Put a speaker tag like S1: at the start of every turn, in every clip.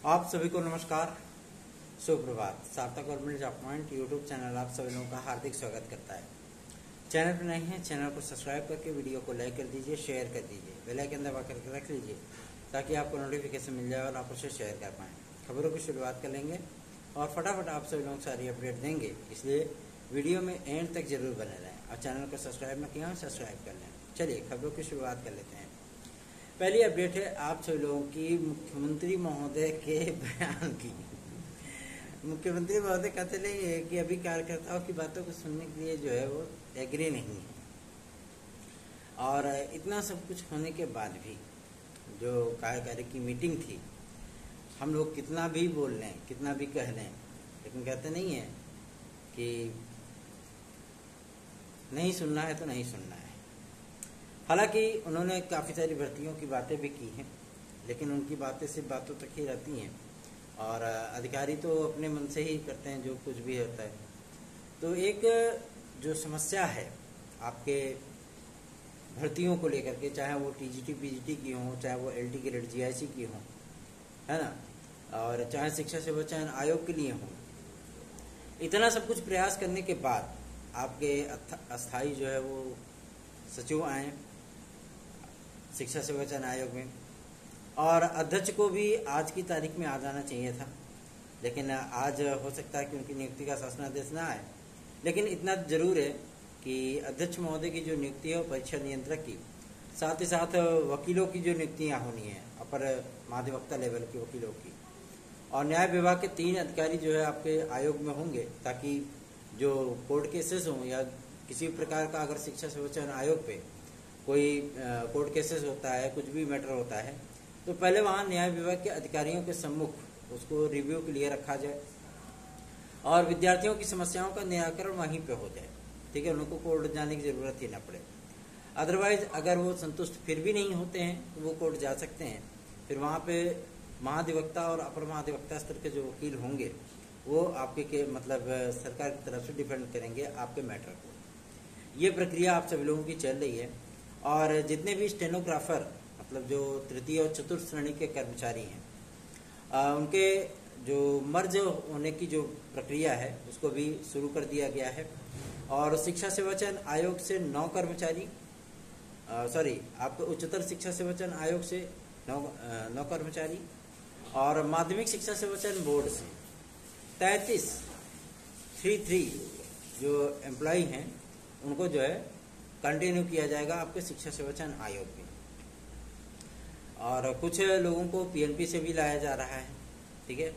S1: आप सभी को नमस्कार, सुप्रभात। सार्थक government job point YouTube channel आप सभी लोगों का हार्दिक स्वागत करता है। चैनल पर नए हैं, चैनल को सब्सक्राइब करके वीडियो को लाइक कर दीजिए, शेयर कर दीजिए, बेल आइकन दबा करके रख लीजिए ताकि आपको नोटिफिकेशन मिल जाए और आप उसे शेयर कर पाएँ। खबरों की शुरुआत कर लेंगे और फटाफट आप सभी लोग सारी अपडेट देंगे, इसलिए वीडियो में एंड तक जरूर बने रहें और चैनल को सब्सक्राइब न किया हो सब्सक्राइब कर लें। चलिए खबरों की शुरुआत कर लेते हैं। पहली अपडेट है आप सभी लोगों की मुख्यमंत्री महोदय के बयान की। मुख्यमंत्री महोदय कहते नहीं है कि अभी कार्यकर्ताओं की बातों को सुनने के लिए जो है वो एग्री नहीं है, और इतना सब कुछ होने के बाद भी जो कार्यकारी की मीटिंग थी, हम लोग कितना भी बोल लें, कितना भी कह लें, लेकिन कहते नहीं है कि नहीं सुनना है तो नहीं सुनना है। हालांकि उन्होंने काफ़ी सारी भर्तियों की बातें भी की हैं, लेकिन उनकी बातें सिर्फ बातों तक ही रहती हैं और अधिकारी तो अपने मन से ही करते हैं जो कुछ भी होता है। तो एक जो समस्या है आपके भर्तियों को लेकर के, चाहे वो टीजीटी पीजीटी की हो, चाहे वो एलटी ग्रेड जीआईसी की हो, है ना, और चाहे शिक्षा सेवा चयन आयोग के लिए हो, इतना सब कुछ प्रयास करने के बाद आपके अस्थाई जो है वो सचिव आए शिक्षा सेवा चयन आयोग में, और अध्यक्ष को भी आज की तारीख में आ जाना चाहिए था, लेकिन आज हो सकता है कि उनकी नियुक्ति का शासनादेश ना आए। लेकिन इतना जरूर है कि अध्यक्ष महोदय की जो नियुक्ति है वो परीक्षा नियंत्रक की, साथ ही साथ वकीलों की जो नियुक्तियाँ होनी है, अपर महाधिवक्ता लेवल के वकीलों की, और न्याय विभाग के 3 अधिकारी जो है आपके आयोग में होंगे, ताकि जो कोर्ट केसेस हों या किसी प्रकार का अगर शिक्षा सेवा चयन आयोग पे कोई कोर्ट केसेस होता है, कुछ भी मैटर होता है, तो पहले वहाँ न्याय विभाग के अधिकारियों के सम्मुख उसको रिव्यू के लिए रखा जाए और विद्यार्थियों की समस्याओं का निराकरण वहीं पे हो जाए। ठीक है, उनको कोर्ट जाने की जरूरत ही ना पड़े। अदरवाइज अगर वो संतुष्ट फिर भी नहीं होते हैं तो वो कोर्ट जा सकते हैं। फिर वहाँ पे महाधिवक्ता और अपर महाधिवक्ता स्तर के जो वकील होंगे वो आपके के मतलब सरकार की तरफ से डिफेंड करेंगे आपके मैटर को। ये प्रक्रिया आप सभी लोगों की चल रही है, और जितने भी स्टेनोग्राफर मतलब जो तृतीय और चतुर्थ श्रेणी के कर्मचारी हैं, उनके जो मर्ज होने की जो प्रक्रिया है उसको भी शुरू कर दिया गया है। और शिक्षा सेवा चयन आयोग से 9 कर्मचारी, आपके उच्चतर शिक्षा सेवा चयन आयोग से 9 कर्मचारी, और माध्यमिक शिक्षा सेवा चयन बोर्ड से 33 जो एम्प्लॉई हैं उनको जो है कंटिन्यू किया जाएगा आपके शिक्षा सेवा चयन आयोग में। और कुछ लोगों को पीएनपी से भी लाया जा रहा है। ठीक है,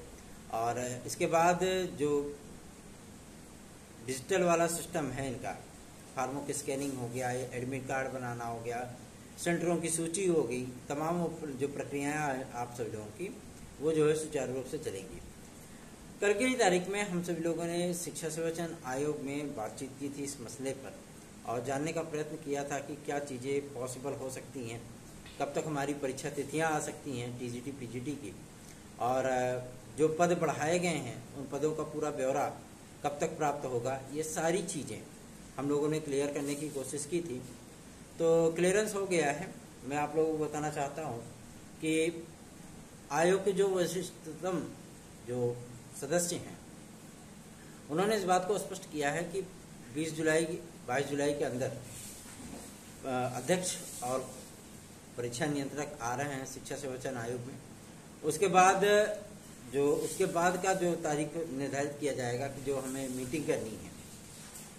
S1: और इसके बाद जो डिजिटल वाला सिस्टम है इनका, फार्मों की स्कैनिंग हो गया, एडमिट कार्ड बनाना हो गया, सेंटरों की सूची हो गई, तमाम जो प्रक्रियाएं आप सभी लोगों की वो जो है सुचारू रूप से चलेंगी। कल की तारीख में हम सभी लोगों ने शिक्षा सेवा चयन आयोग में बातचीत की थी इस मसले पर, और जानने का प्रयत्न किया था कि क्या चीज़ें पॉसिबल हो सकती हैं, कब तक हमारी परीक्षा तिथियां आ सकती हैं टीजीटी पीजीटी की, और जो पद बढ़ाए गए हैं उन पदों का पूरा ब्यौरा कब तक प्राप्त होगा। ये सारी चीज़ें हम लोगों ने क्लियर करने की कोशिश की थी, तो क्लियरेंस हो गया है। मैं आप लोगों को बताना चाहता हूँ कि आयोग के जो वरिष्ठतम जो सदस्य हैं उन्होंने इस बात को स्पष्ट किया है कि 22 जुलाई के अंदर अध्यक्ष और परीक्षा नियंत्रक आ रहे हैं शिक्षा सेवा चयन आयोग में। उसके बाद का जो तारीख निर्धारित किया जाएगा कि जो हमें मीटिंग करनी है,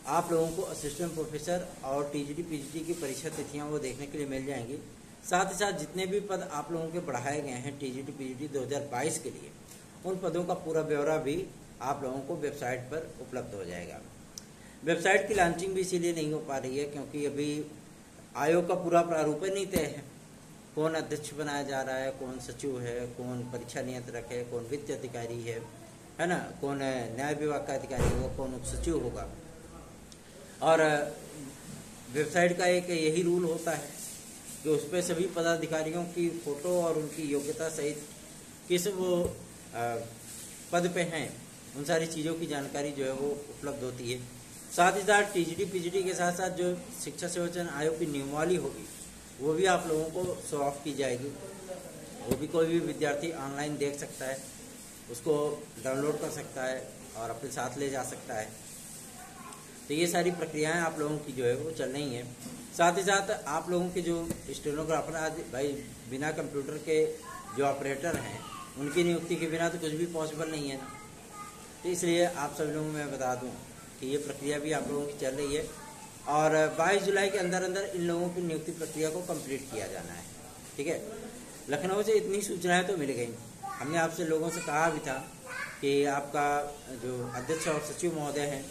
S1: आप लोगों को असिस्टेंट प्रोफेसर और टीजीटी पीजीटी की परीक्षा तिथियां वो देखने के लिए मिल जाएंगी। साथ ही साथ जितने भी पद आप लोगों के बढ़ाए गए हैं टीजीटी पीजीटी 2022 के लिए, उन पदों का पूरा ब्यौरा भी आप लोगों को वेबसाइट पर उपलब्ध हो जाएगा। वेबसाइट की लॉन्चिंग भी इसीलिए नहीं हो पा रही है क्योंकि अभी आयोग का पूरा प्रारूप नहीं तय है। कौन अध्यक्ष बनाया जा रहा है, कौन सचिव है, कौन परीक्षा नियंत्रक है, कौन वित्त अधिकारी है ना, कौन न्याय विभाग का अधिकारी होगा, कौन उप सचिव होगा। और वेबसाइट का एक यही रूल होता है कि उस पर सभी पदाधिकारियों की फोटो और उनकी योग्यता सहित किस वो पद पे हैं उन सारी चीज़ों की जानकारी जो है वो उपलब्ध होती है। साथ ही साथ टीजीटी पीजीटी के साथ साथ जो शिक्षा सेवा चयन आयोग की नियमावली होगी वो भी आप लोगों को शो ऑफ की जाएगी। वो भी कोई भी विद्यार्थी ऑनलाइन देख सकता है उसको डाउनलोड कर सकता है और अपने साथ ले जा सकता है। तो ये सारी प्रक्रियाएं आप लोगों की जो है वो चल रही हैं। साथ ही साथ आप लोगों के जो स्टेनोग्राफर आदि भाई बिना कंप्यूटर के जो ऑपरेटर हैं उनकी नियुक्ति के बिना तो कुछ भी पॉसिबल नहीं है ना। तो इसलिए आप सभी लोगों को मैं बता दूं कि ये प्रक्रिया भी आप लोगों की चल रही है और 22 जुलाई के अंदर अंदर इन लोगों की नियुक्ति प्रक्रिया को कंप्लीट किया जाना है। ठीक है, लखनऊ से इतनी सूचनाएं तो मिल गई। हमने आपसे लोगों से कहा भी था कि आपका जो अध्यक्ष और सचिव महोदय हैं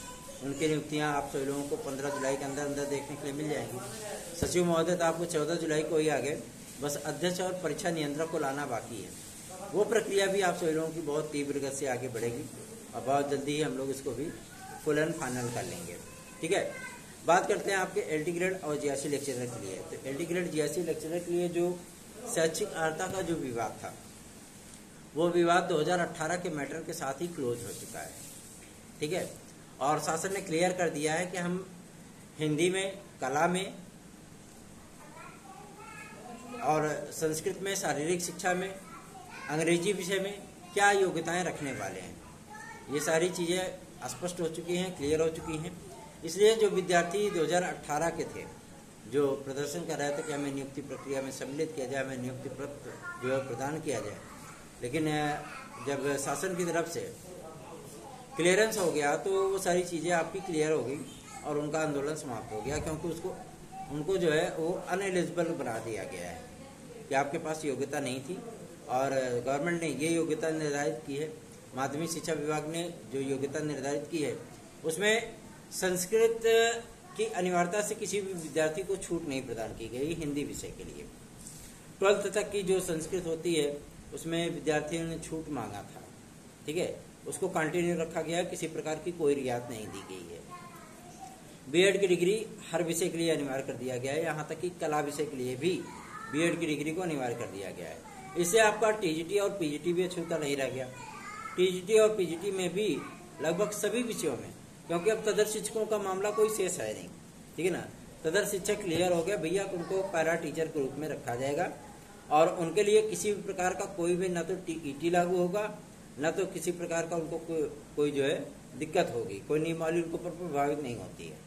S1: उनकी नियुक्तियां आप सभी लोगों को 15 जुलाई के अंदर अंदर देखने के लिए मिल जाएंगी। सचिव महोदय तो आपको 14 जुलाई को ही आ गए, बस अध्यक्ष और परीक्षा नियंत्रक को लाना बाकी है। वो प्रक्रिया भी आप सभी लोगों की बहुत तीव्र गति से आगे बढ़ेगी और बहुत जल्दी ही हम लोग इसको भी फुल एंड फाइनल कर लेंगे। ठीक है, बात करते हैं आपके एलटी ग्रेड और जीआरसी लेक्चरर के लिए। तो एलटी ग्रेड जीआरसी लेक्चरर के लिए जो शैक्षिक अर्हता का जो विवाद था वो विवाद 2018 के मैटर के साथ ही क्लोज हो चुका है। ठीक है, और शासन ने क्लियर कर दिया है कि हम हिंदी में, कला में और संस्कृत में, शारीरिक शिक्षा में, अंग्रेजी विषय में क्या योग्यताएं रखने वाले हैं। ये सारी चीज़ें स्पष्ट हो चुकी हैं, क्लियर हो चुकी हैं। इसलिए जो विद्यार्थी 2018 के थे जो प्रदर्शन कर रहे थे कि हमें नियुक्ति प्रक्रिया में सम्मिलित किया जाए, हमें नियुक्ति पत्र जो है प्रदान किया जाए, लेकिन जब शासन की तरफ से क्लियरेंस हो गया तो वो सारी चीज़ें आपकी क्लियर हो गई और उनका आंदोलन समाप्त हो गया, क्योंकि उनको जो है वो अनएलिजिबल बना दिया गया है कि आपके पास योग्यता नहीं थी। और गवर्नमेंट ने ये योग्यता निर्धारित की है, माध्यमिक शिक्षा विभाग ने जो योग्यता निर्धारित की है उसमें संस्कृत की अनिवार्यता से किसी भी विद्यार्थी को छूट नहीं प्रदान की गई हिंदी विषय के लिए। 12th तक की जो संस्कृत होती है उसमें विद्यार्थियों ने छूट मांगा था। ठीक है, उसको कंटिन्यू रखा गया, किसी प्रकार की कोई रियायत नहीं दी गई है। बीएड की डिग्री हर विषय के लिए अनिवार्य कर दिया गया है, यहाँ तक कि कला विषय के लिए भी बीएड की डिग्री को अनिवार्य कर दिया गया है। इससे आपका टीजीटी और पीजीटी भी अछूता नहीं रह गया। टीजीटी और पीजीटी में भी लगभग सभी विषयों में, क्योंकि अब तदर शिक्षकों का मामला कोई शेष है नहीं। ठीक है ना, तदर शिक्षक क्लियर हो गया, भैया उनको पैरा टीचर के रूप में रखा जाएगा और उनके लिए किसी भी प्रकार का कोई भी न तो ईटी लागू होगा न तो किसी प्रकार का उनको कोई जो है दिक्कत होगी, कोई नियमावली उनको पर प्रभावित नहीं होती है।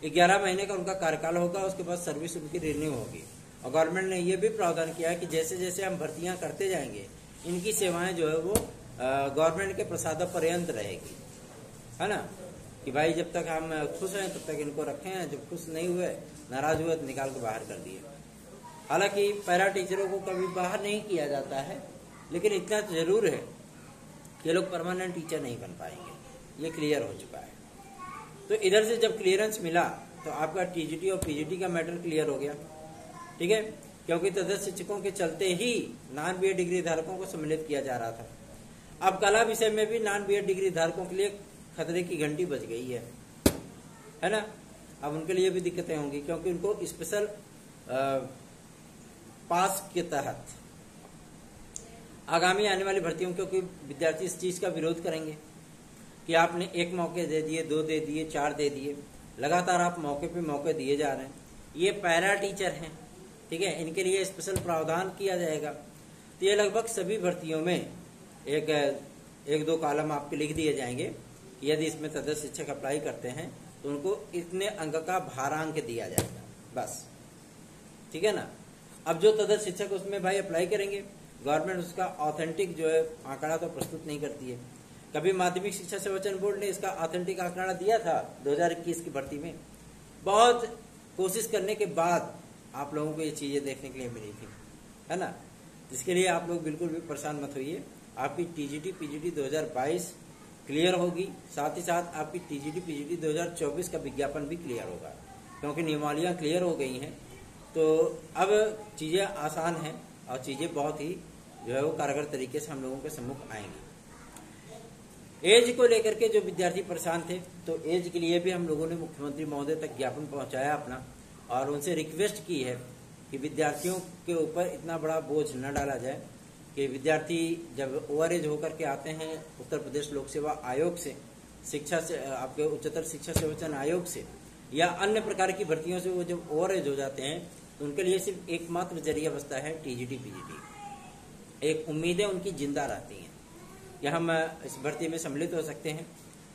S1: 11 महीने का उनका कार्यकाल होगा, उसके बाद सर्विस उनकी रिन्यू होगी। और गवर्नमेंट ने यह भी प्रावधान किया है कि जैसे जैसे हम भर्तियां करते जाएंगे इनकी सेवाएं जो है वो गवर्नमेंट के प्रसाद पर्यंत रहेगी, है ना, कि भाई जब तक हम खुश हैं तब तक इनको रखें, जब खुश नहीं हुए, नाराज हुए तो निकाल के बाहर कर दिए। हालांकि पैरा टीचरों को कभी बाहर नहीं किया जाता है, लेकिन इतना तो जरूर है कि लोग परमानेंट टीचर नहीं बन पाएंगे, ये क्लियर हो चुका है। तो इधर से जब क्लियरेंस मिला तो आपका टीजीटी और पीजीटी का मैटर क्लियर हो गया। ठीक है, क्योंकि तदर शिक्षकों के चलते ही नॉन बीएड डिग्री धारकों को सम्मिलित किया जा रहा था। अब कला विषय में भी नॉन बीएड डिग्री धारकों के लिए खतरे की घंटी बज गई है ना। अब उनके लिए भी दिक्कतें होंगी, क्योंकि उनको स्पेशल पास के तहत आगामी आने वाली भर्तियों, क्योंकि विद्यार्थी इस चीज का विरोध करेंगे कि आपने एक मौके दे दिए, 2 दे दिए, 4 दे दिए, लगातार आप मौके पे मौके दिए जा रहे हैं। ये पैरा टीचर हैं, ठीक है, इनके लिए स्पेशल प्रावधान किया जाएगा। तो ये लगभग सभी भर्तियों में एक 2 कॉलम आपके लिख दिए जाएंगे। यदि इसमें तदर शिक्षक अप्लाई करते हैं तो उनको इतने अंक का भारांक दिया जाएगा, बस। ठीक है ना। अब जो तदर शिक्षक उसमें भाई अप्लाई करेंगे, गवर्नमेंट उसका ऑथेंटिक जो है आंकड़ा तो प्रस्तुत नहीं करती है। कभी माध्यमिक शिक्षा संवर्चन बोर्ड ने इसका ऑथेंटिक आंकड़ा दिया था 2021 की भर्ती में। बहुत कोशिश करने के बाद आप लोगों को ये चीजें देखने के लिए मिली थी, है ना। जिसके लिए आप लोग बिल्कुल भी परेशान मत होइए। आपकी टीजीटी पीजीटी 2022 क्लियर होगी, साथ ही साथ आपकी टीजीटी पीजीटी 2024 का विज्ञापन भी क्लियर होगा, क्योंकि नियमावलियां क्लियर हो गई हैं। तो अब चीजें आसान हैं और चीजें बहुत ही जो है वो कारगर तरीके से हम लोगों के सम्मुख आएंगी। एज को लेकर के जो विद्यार्थी परेशान थे, तो एज के लिए भी हम लोगों ने मुख्यमंत्री महोदय तक ज्ञापन पहुंचाया अपना, और उनसे रिक्वेस्ट की है कि विद्यार्थियों के ऊपर इतना बड़ा बोझ न डाला जाए कि विद्यार्थी जब ओवर एज होकर के आते हैं उत्तर प्रदेश लोक सेवा आयोग से, शिक्षा से, आपके उच्चतर शिक्षा संवर्चन आयोग से या अन्य प्रकार की भर्तियों से वो जब ओवर एज हो जाते हैं तो उनके लिए सिर्फ एकमात्र जरिया बचता है टीजीटी पीजीटी। एक उम्मीदें उनकी जिंदा रहती हैं कि हम इस भर्ती में सम्मिलित हो सकते हैं,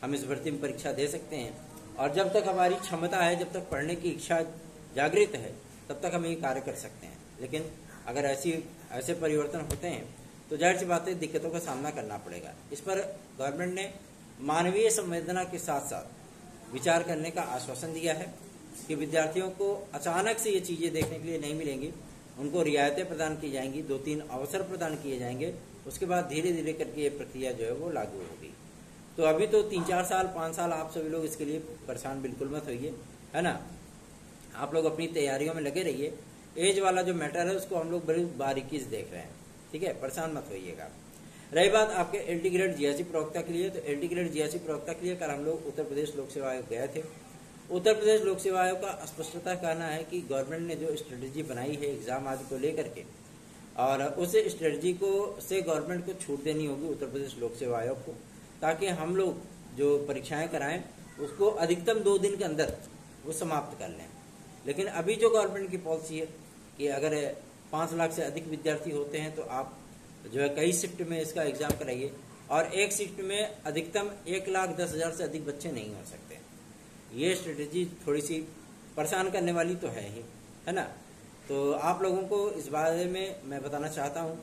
S1: हम इस भर्ती में परीक्षा दे सकते हैं, और जब तक हमारी क्षमता है, जब तक पढ़ने की इच्छा जागृत है, तब तक हम ये कार्य कर सकते हैं। लेकिन अगर ऐसे परिवर्तन होते हैं तो जाहिर सी बात है दिक्कतों का सामना करना पड़ेगा। इस पर गवर्नमेंट ने मानवीय संवेदना के साथ साथ विचार करने का आश्वासन दिया है कि विद्यार्थियों को अचानक से ये चीज़ें देखने के लिए नहीं मिलेंगी, उनको रियायतें प्रदान की जाएंगी, 2-3 अवसर प्रदान किए जाएंगे, उसके बाद धीरे धीरे करके ये प्रक्रिया जो है वो लागू होगी। तो अभी तो 3-4 साल 5 साल आप सभी लोग इसके लिए परेशान बिल्कुल मत होइए, है ना। आप लोग अपनी तैयारियों में लगे रहिए। एज वाला जो मैटर है उसको हम लोग बड़ी बारीकी से देख रहे हैं, ठीक है, परेशान मत होइएगा। रही बात आपके एलटी ग्रेड जीएससी प्रवक्ता के लिए, तो एलटी ग्रेड जीएससी प्रवक्ता के लिए कल हम लोग उत्तर प्रदेश लोक सेवा आयोग गए थे। उत्तर प्रदेश लोक सेवा आयोग का स्पष्टता कहना है कि गवर्नमेंट ने जो स्ट्रेटेजी बनाई है एग्जाम आदि को लेकर के, और उस स्ट्रेटेजी को से गवर्नमेंट को छूट देनी होगी उत्तर प्रदेश लोक सेवा आयोग को, ताकि हम लोग जो परीक्षाएं कराएं उसको अधिकतम 2 दिन के अंदर वो समाप्त कर लें। लेकिन अभी जो गवर्नमेंट की पॉलिसी है कि अगर 5 लाख से अधिक विद्यार्थी होते हैं तो आप जो है कई शिफ्ट में इसका एग्जाम कराइए, और एक शिफ्ट में अधिकतम 1,10,000 से अधिक बच्चे नहीं हो सकते। ये स्ट्रेटेजी थोड़ी सी परेशान करने वाली तो है ही, है ना। तो आप लोगों को इस बारे में मैं बताना चाहता हूँ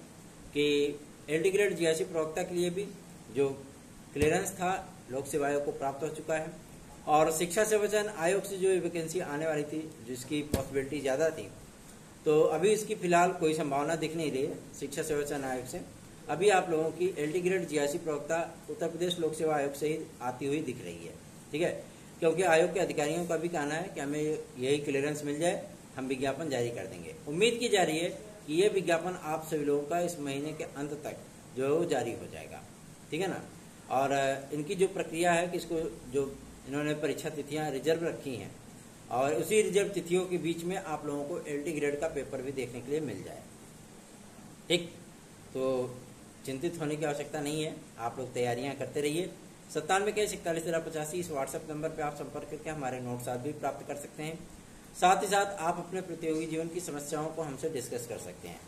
S1: कि एलटी ग्रेड जीएससी प्रवक्ता के लिए भी जो क्लियरेंस था लोक सेवा आयोग को प्राप्त हो चुका है, और शिक्षा सेवाचयन आयोग से जो वैकेंसी आने वाली थी जिसकी पॉसिबिलिटी ज़्यादा थी, तो अभी इसकी फिलहाल कोई संभावना दिख नहीं रही है शिक्षा सेवाचयन आयोग से। अभी आप लोगों की एलटी ग्रेड जीएससी प्रवक्ता उत्तर प्रदेश लोक सेवा आयोग से ही आती हुई दिख रही है, ठीक है, क्योंकि आयोग के अधिकारियों का भी कहना है कि हमें यही क्लियरेंस मिल जाए, हम विज्ञापन जारी कर देंगे। उम्मीद की जा रही है कि ये विज्ञापन आप सभी लोगों का इस महीने के अंत तक जो है वो जारी हो जाएगा, ठीक है ना। और इनकी जो प्रक्रिया है कि इसको जो इन्होंने परीक्षा तिथियां रिजर्व रखी हैं, और उसी रिजर्व तिथियों के बीच में आप लोगों को एलटी ग्रेड का पेपर भी देखने के लिए मिल जाए, ठीक। तो चिंतित होने की आवश्यकता नहीं है, आप लोग तैयारियां करते रहिए। 97 इस व्हाट्सएप नंबर पर आप संपर्क करके हमारे नोट्स आदि भी प्राप्त कर सकते हैं। साथ ही साथ आप अपने प्रतियोगी जीवन की समस्याओं को हमसे डिस्कस कर सकते हैं।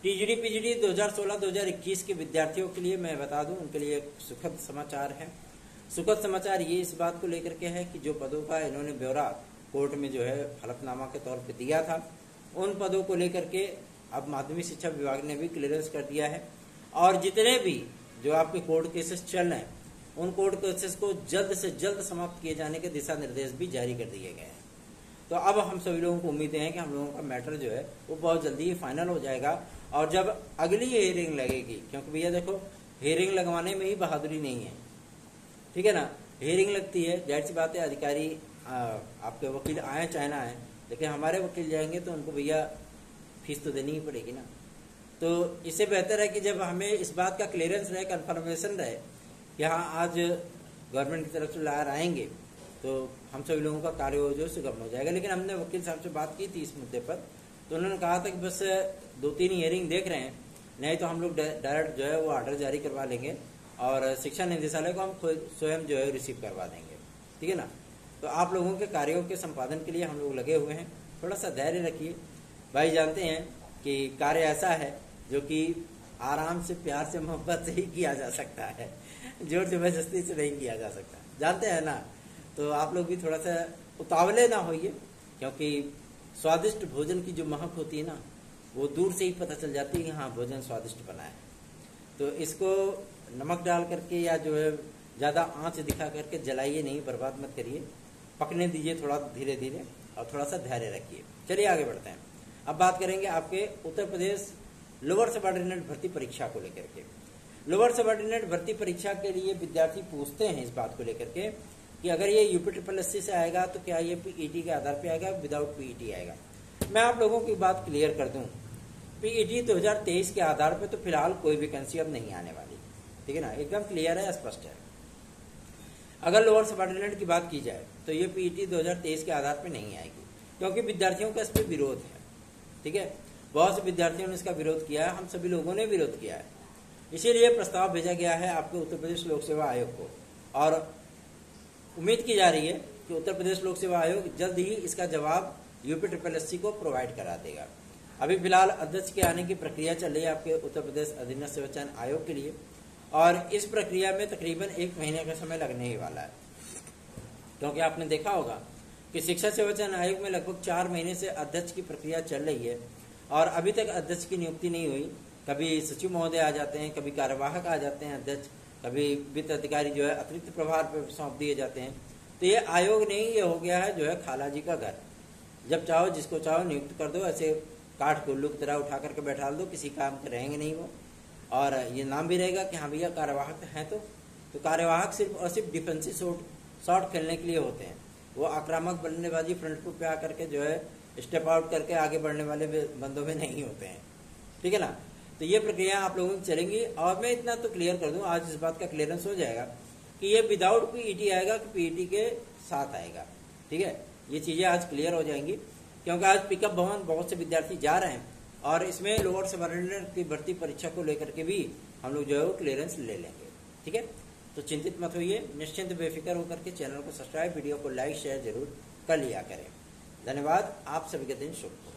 S1: टीजीडी पीजीडी 2016-2021 के विद्यार्थियों के लिए मैं बता दूं, उनके लिए एक सुखद समाचार है। सुखद समाचार ये इस बात को लेकर के है कि जो पदों का इन्होंने ब्यौरा कोर्ट में जो है हलफनामा के तौर पर दिया था, उन पदों को लेकर के अब माध्यमिक शिक्षा विभाग ने भी क्लियरेंस कर दिया है, और जितने भी जो आपके कोर्ट केसेस चल रहे हैं उन कोर्ट केसेस को जल्द से जल्द समाप्त किए जाने के दिशा निर्देश भी जारी कर दिए गए हैं। तो अब हम सभी लोगों को उम्मीदें हैं कि हम लोगों का मैटर जो है वो बहुत जल्दी ही फाइनल हो जाएगा, और जब अगली हियरिंग लगेगी, क्योंकि भैया देखो हियरिंग लगवाने में ही बहादुरी नहीं है, ठीक है ना। हियरिंग लगती है, जाहिर सी बात है अधिकारी आपके वकील आए चाहे ना आए, लेकिन हमारे वकील जाएंगे तो उनको भैया फीस तो देनी ही पड़ेगी ना। तो इससे बेहतर है कि जब हमें इस बात का क्लियरेंस रहे, कन्फर्मेशन रहे कि हाँ आज गवर्नमेंट की तरफ से लायर आएंगे, तो हम सभी लोगों का कार्य जो सुगम हो जाएगा। लेकिन हमने वकील साहब से बात की थी इस मुद्दे पर, तो उन्होंने कहा था कि बस 2-3 हियरिंग देख रहे हैं, नहीं तो हम लोग डायरेक्ट जो है वो ऑर्डर जारी करवा लेंगे और शिक्षा निदेशालय को हम खुद स्वयं जो है रिसीव करवा देंगे, ठीक है ना। तो आप लोगों के कार्यों के संपादन के लिए हम लोग लगे हुए हैं, थोड़ा सा धैर्य रखिए। भाई जानते हैं कि कार्य ऐसा है जो कि आराम से, प्यार से, मोहब्बत से ही किया जा सकता है, जोर जबरदस्ती से नहीं किया जा सकता, जानते हैं ना। तो आप लोग भी थोड़ा सा उतावले ना होइए, क्योंकि स्वादिष्ट भोजन की जो महक होती है ना वो दूर से ही पता चल जाती है कि हाँ भोजन स्वादिष्ट बना है। तो इसको नमक डाल करके या जो है ज़्यादा आंच दिखा करके जलाइए नहीं, बर्बाद मत करिए, पकने दीजिए थोड़ा धीरे धीरे, और थोड़ा सा धैर्य रखिए। चलिए आगे बढ़ते हैं। अब बात करेंगे आपके उत्तर प्रदेश लोअर सबऑर्डिनेट भर्ती परीक्षा को लेकर के। लोअर सबऑर्डिनेट भर्ती परीक्षा के लिए विद्यार्थी पूछते हैं इस बात को लेकर के कि अगर ये यूपी से आएगा तो क्या ये पीईटी के आधार पे आएगा, विदाउट पीईटी आएगा। मैं आप लोगों की बात क्लियर कर दूं, पीईटी 2023 के आधार पे तो फिलहाल कोई वैकेंसी अब नहीं आने वाली, ठीक है ना, एकदम क्लियर है, स्पष्ट है। अगर लोअर सबऑर्डिनेट की बात की जाए तो ये पीईटी 2023 के आधार पे नहीं आएगी, क्योंकि विद्यार्थियों का इस पर विरोध है, ठीक है। बहुत से विद्यार्थियों ने इसका विरोध किया है, हम सभी लोगों ने विरोध किया है, इसीलिए प्रस्ताव भेजा गया है आपके उत्तर प्रदेश लोक सेवा आयोग को, और उम्मीद की जा रही है कि उत्तर प्रदेश लोक सेवा आयोग जल्द ही इसका जवाब यूपी को प्रोवाइड करा देगा। अभी फिलहाल अध्यक्ष के आने की प्रक्रिया चल रही है आपके उत्तर प्रदेश अधीनस्थ सेवा चयन आयोग के लिए, और इस प्रक्रिया में तकरीबन 1 महीने का समय लगने ही वाला है। क्योंकि आपने देखा होगा कि शिक्षा सेवा चयन आयोग में लगभग 4 महीने से अध्यक्ष की प्रक्रिया चल रही है और अभी तक अध्यक्ष की नियुक्ति नहीं हुई। कभी सचिव महोदय आ जाते हैं, कभी कार्यवाहक आ जाते हैं अध्यक्ष, कभी वित्त अधिकारी जो है अतिरिक्त प्रभार पर सौंप दिए जाते हैं। तो ये आयोग नहीं, ये हो गया है जो है खाला जी का घर। जब चाहो जिसको चाहो नियुक्त कर दो, ऐसे काठ कुल्लू की तरह उठा करके बैठा दो, किसी काम के रहेंगे नहीं वो। और ये नाम भी रहेगा कि हाँ भैया कार्यवाहक हैं। तो कार्यवाहक सिर्फ और सिर्फ डिफेंसिव शॉट खेलने के लिए होते हैं। वो आक्रामक बल्लेबाजी फ्रंट फुट पे आकर के जो है स्टेप आउट करके आगे बढ़ने वाले बंदों में नहीं होते हैं, ठीक है ना। तो ये प्रक्रिया आप लोगों की चलेंगी। और मैं इतना तो क्लियर कर दूं, आज इस बात का क्लियरेंस हो जाएगा कि ये विदाउट पीईटी आएगा कि पीईटी के साथ आएगा, ठीक है। ये चीजें आज क्लियर हो जाएंगी, क्योंकि आज पिकअप भवन बहुत से विद्यार्थी जा रहे हैं और इसमें लोअर सबऑर्डिनेट की भर्ती परीक्षा को लेकर के भी हम लोग जो है वो क्लियरेंस ले लेंगे, ठीक है। तो चिंतित मत होइए, निश्चिंत बेफिक्र होकर के चैनल को सब्सक्राइब, वीडियो को लाइक शेयर जरूर कर लिया करें। धन्यवाद। आप सभी का दिन शुभ हो।